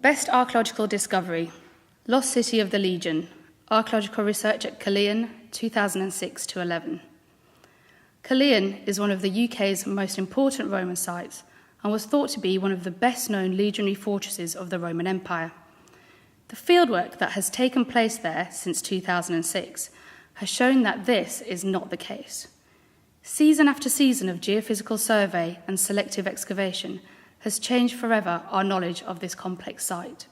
Best Archaeological Discovery, Lost City of the Legion, Archaeological Research at Caerleon, 2006-11. Caerleon is one of the UK's most important Roman sites and was thought to be one of the best-known legionary fortresses of the Roman Empire. The fieldwork that has taken place there since 2006 has shown that this is not the case. Season after season of geophysical survey and selective excavation has changed forever our knowledge of this complex site.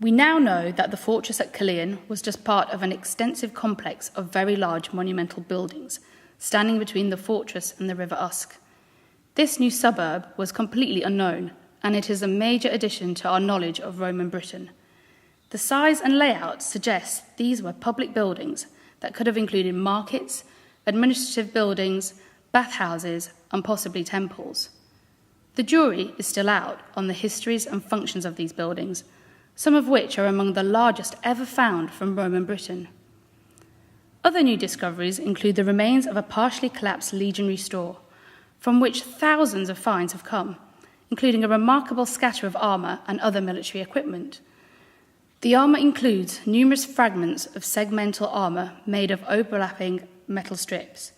We now know that the fortress at Caerleon was just part of an extensive complex of very large monumental buildings standing between the fortress and the River Usk. This new suburb was completely unknown, and it is a major addition to our knowledge of Roman Britain. The size and layout suggests these were public buildings that could have included markets, administrative buildings, bathhouses, and possibly temples. The jury is still out on the histories and functions of these buildings, some of which are among the largest ever found from Roman Britain. Other new discoveries include the remains of a partially collapsed legionary store, from which thousands of finds have come, including a remarkable scatter of armour and other military equipment. The armour includes numerous fragments of segmental armour made of overlapping metal strips,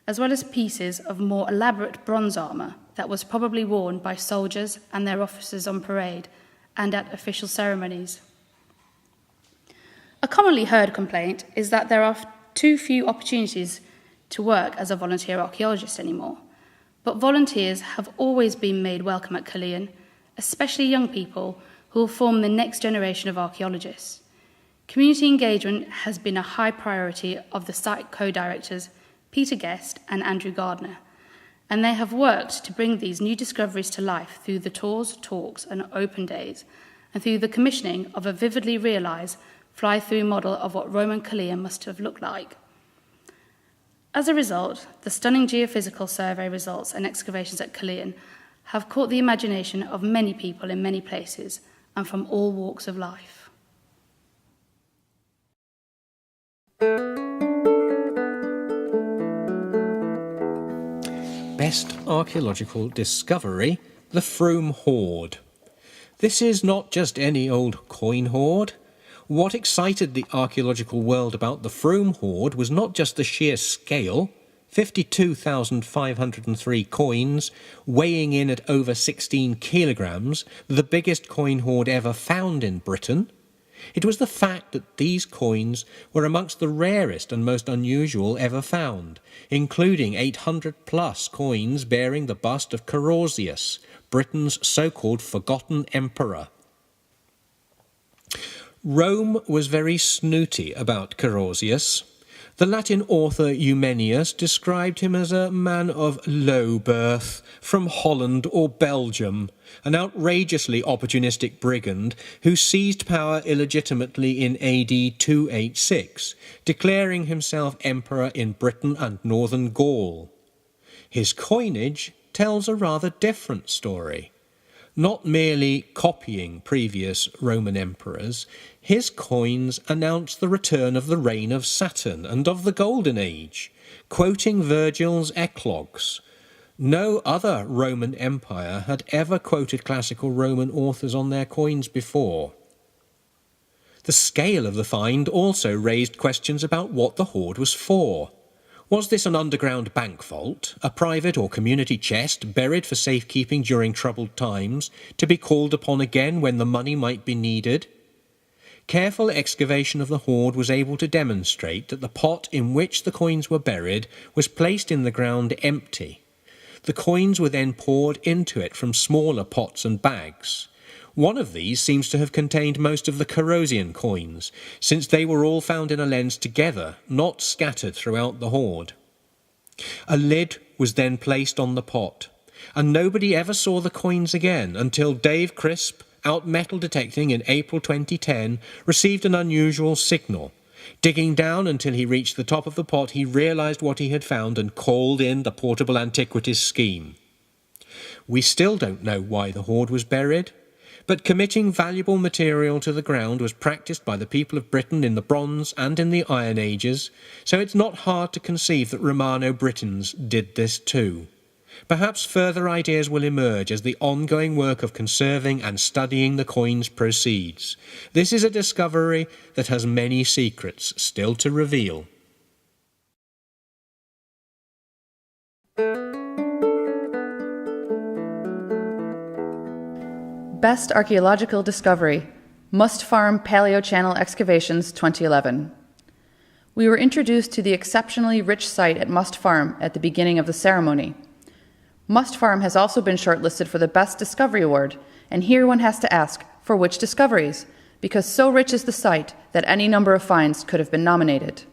as well as pieces of more elaborate bronze armour that was probably worn by soldiers and their officers on parade and at official ceremonies. A commonly heard complaint is that there are too few opportunities to work as a volunteer archaeologist anymore, but volunteers have always been made welcome at Caerleon, especially young people who will form the next generation of archaeologists. Community engagement has been a high priority of the site co-directors Peter Guest and Andrew Gardner, and they have worked to bring these new discoveries to life through the tours, talks and open days, and through the commissioning of a vividly realised fly-through model of what Roman Caerleon must have looked like. As a result, the stunning geophysical survey results and excavations at Caerleon have caught the imagination of many people in many places and from all walks of life. Best Archaeological Discovery, the Frome Hoard. This is not just any old coin hoard. What excited the archaeological world about the Frome Hoard was not just the sheer scale, 52,503 coins, weighing in at over 16 kilograms, the biggest coin hoard ever found in Britain. It was the fact that these coins were amongst the rarest and most unusual ever found, including 800-plus coins bearing the bust of Carausius, Britain's so-called forgotten emperor. Rome was very snooty about Carausius. The Latin author Eumenius described him as a man of low birth, from Holland or Belgium, an outrageously opportunistic brigand who seized power illegitimately in AD 286, declaring himself emperor in Britain and northern Gaul. His coinage tells a rather different story. Not merely copying previous Roman emperors, his coins announce the return of the reign of Saturn and of the Golden Age, quoting Virgil's Eclogues. No other Roman empire had ever quoted classical Roman authors on their coins before. The scale of the find also raised questions about what the hoard was for. Was this an underground bank vault, a private or community chest buried for safekeeping during troubled times, to be called upon again when the money might be needed? Careful excavation of the hoard was able to demonstrate that the pot in which the coins were buried was placed in the ground empty. The coins were then poured into it from smaller pots and bags. One of these seems to have contained most of the Carausian coins, since they were all found in a lens together, not scattered throughout the hoard. A lid was then placed on the pot, and nobody ever saw the coins again until Dave Crisp, out metal detecting in April 2010, received an unusual signal. Digging down until he reached the top of the pot, he realised what he had found and called in the Portable Antiquities Scheme. We still don't know why the hoard was buried, but committing valuable material to the ground was practised by the people of Britain in the Bronze and in the Iron Ages, so it's not hard to conceive that Romano Britons did this too. Perhaps further ideas will emerge as the ongoing work of conserving and studying the coins proceeds. This is a discovery that has many secrets still to reveal. Best Archaeological Discovery, Must Farm Paleochannel Excavations 2011. We were introduced to the exceptionally rich site at Must Farm at the beginning of the ceremony. Must Farm has also been shortlisted for the Best Discovery Award, and here one has to ask, for which discoveries? Because so rich is the site that any number of finds could have been nominated.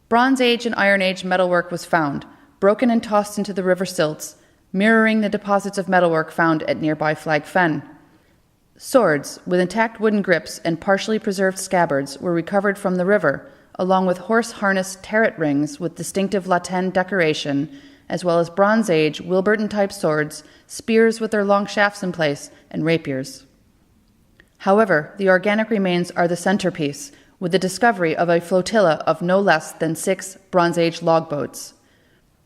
Bronze Age and Iron Age metalwork was found, broken and tossed into the river silts, mirroring the deposits of metalwork found at nearby Flag Fen. Swords, with intact wooden grips and partially preserved scabbards, were recovered from the river, along with horse harness tarot rings with distinctive lateen decoration, as well as Bronze Age Wilburton-type swords, spears with their long shafts in place, and rapiers. However, the organic remains are the centerpiece, with the discovery of a flotilla of no less than 6 Bronze Age logboats.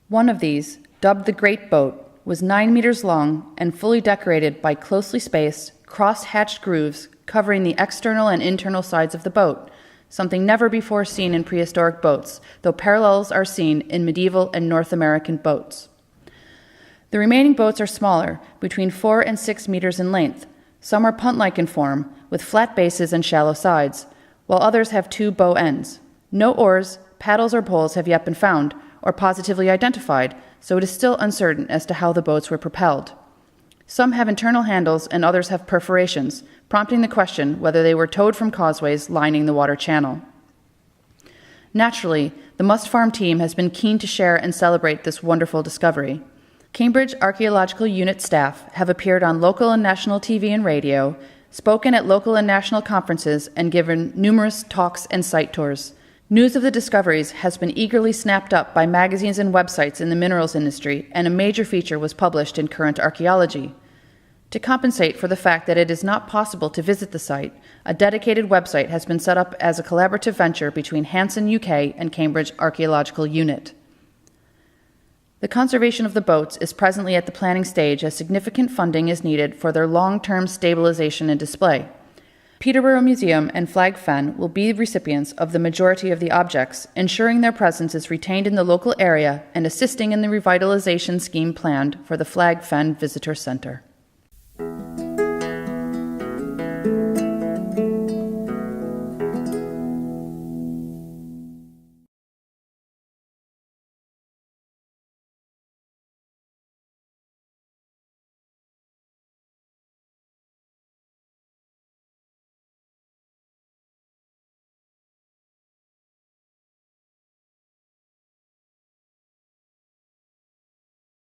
One of these, dubbed the Great Boat, was 9 meters long and fully decorated by closely spaced, cross-hatched grooves covering the external and internal sides of the boat, something never before seen in prehistoric boats, though parallels are seen in medieval and North American boats. The remaining boats are smaller, between 4 and 6 meters in length. Some are punt-like in form, with flat bases and shallow sides, while others have 2 bow ends. No oars, paddles, or poles have yet been found, or positively identified, so it is still uncertain as to how the boats were propelled. Some have internal handles and others have perforations, prompting the question whether they were towed from causeways lining the water channel. Naturally, the Must Farm team has been keen to share and celebrate this wonderful discovery. Cambridge Archaeological Unit staff have appeared on local and national TV and radio, spoken at local and national conferences, and given numerous talks and site tours. News of the discoveries has been eagerly snapped up by magazines and websites in the minerals industry, and a major feature was published in Current Archaeology. To compensate for the fact that it is not possible to visit the site, a dedicated website has been set up as a collaborative venture between Hansen UK and Cambridge Archaeological Unit. The conservation of the boats is presently at the planning stage as significant funding is needed for their long-term stabilization and display. Peterborough Museum and Flag Fen will be recipients of the majority of the objects, ensuring their presence is retained in the local area and assisting in the revitalization scheme planned for the Flag Fen Visitor Center.